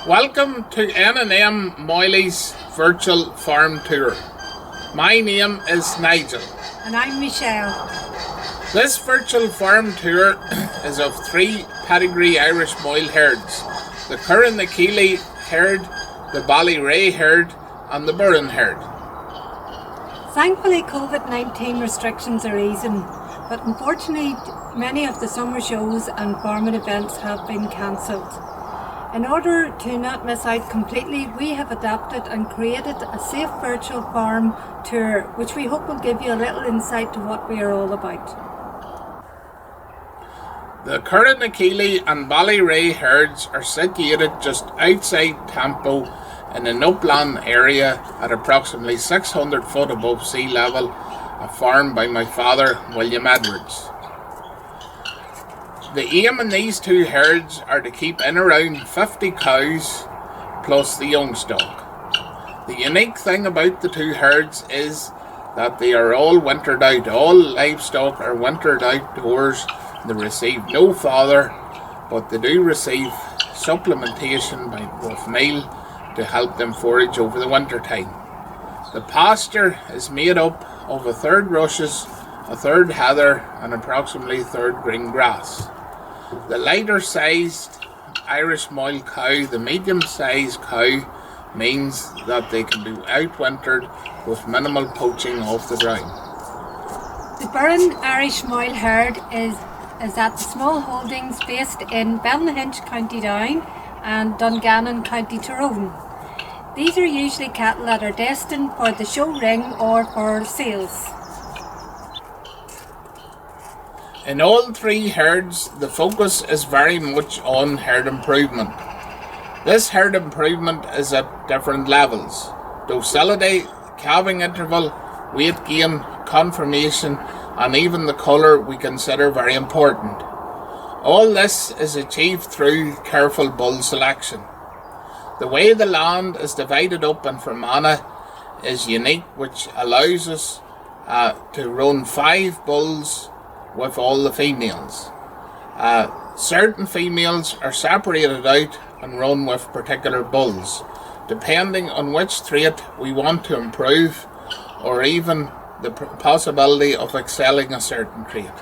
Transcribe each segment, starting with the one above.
Welcome to N&M Moilies virtual farm tour. My name is Nigel. And I'm Michelle. This virtual farm tour is of 3 pedigree Irish Moil herds: the Curran-na-Keeley herd, the Ballyrea herd and the Burren herd. Thankfully, COVID-19 restrictions are easing, but unfortunately many of the summer shows and farming events have been cancelled. In order to not miss out completely, we have adapted and created a safe virtual farm tour, which we hope will give you a little insight to what we are all about. The Curran-na-Keeley and Ballyrea herds are situated just outside Tempo in an upland area at approximately 600 foot above sea level, a farm by my father, William Edwards. The aim in these 2 herds are to keep in around 50 cows plus the young stock. The unique thing about the 2 herds is that they are all wintered out. All livestock are wintered outdoors. They receive no fodder, but they do receive supplementation with meal to help them forage over the winter time. The pasture is made up of a third rushes, a third heather and approximately a third green grass. The lighter sized Irish Moil cow, the medium sized cow, means that they can be outwintered with minimal poaching off the ground. The Burren Irish Moil herd is at the small holdings based in Ballyhinch, County Down and Dungannon, County Tyrone. These are usually cattle that are destined for the show ring or for sales. In all 3 herds, the focus is very much on herd improvement. This herd improvement is at different levels: docility, calving interval, weight gain, conformation, and even the colour we consider very important. All this is achieved through careful bull selection. The way the land is divided up in Fermanagh is unique, which allows us to run 5 bulls with all the females. Certain females are separated out and run with particular bulls, depending on which trait we want to improve, or even the possibility of excelling a certain trait.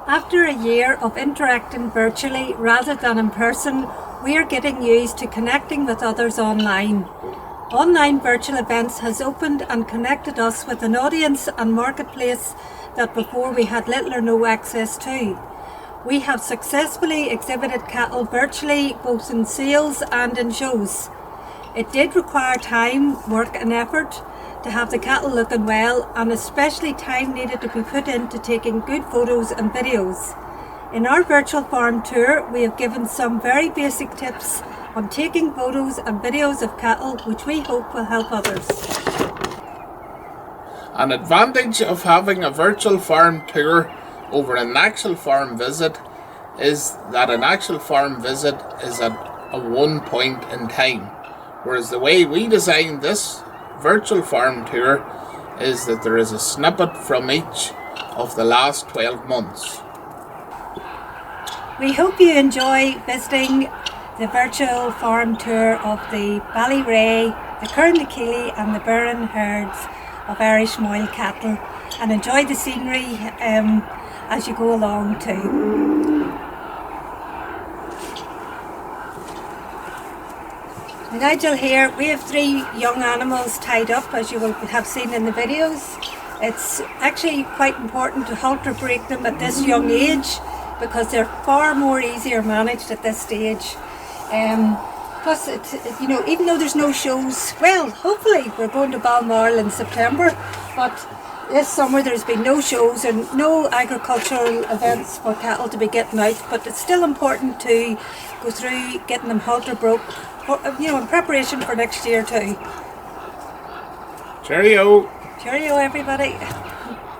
After a year of interacting virtually rather than in person, we are getting used to connecting with others online. Online virtual events has opened and connected us with an audience and marketplace that before we had little or no access to. We have successfully exhibited cattle virtually, both in sales and in shows. It did require time, work and effort to have the cattle looking well, and especially time needed to be put into taking good photos and videos. In our virtual farm tour, we have given some very basic tips on taking photos and videos of cattle, which we hope will help others. An advantage of having a virtual farm tour over an actual farm visit is that an actual farm visit is at a one point in time, whereas the way we designed this virtual farm tour is that there is a snippet from each of the last 12 months. We hope you enjoy visiting the virtual farm tour of the Ballyrea, the Curran-na-Keeley and the Burren herds of Irish Moil cattle, and enjoy the scenery as you go along too. Nigel here, we have 3 young animals tied up, as you will have seen in the videos. It's actually quite important to halter break them at this young age because they're far more easier managed at this stage. Plus, even though there's no shows, well, hopefully we're going to Balmoral in September, but this summer there's been no shows and no agricultural events for cattle to be getting out, but it's still important to go through getting them halter broke, in preparation for next year too. Cheerio! Cheerio everybody!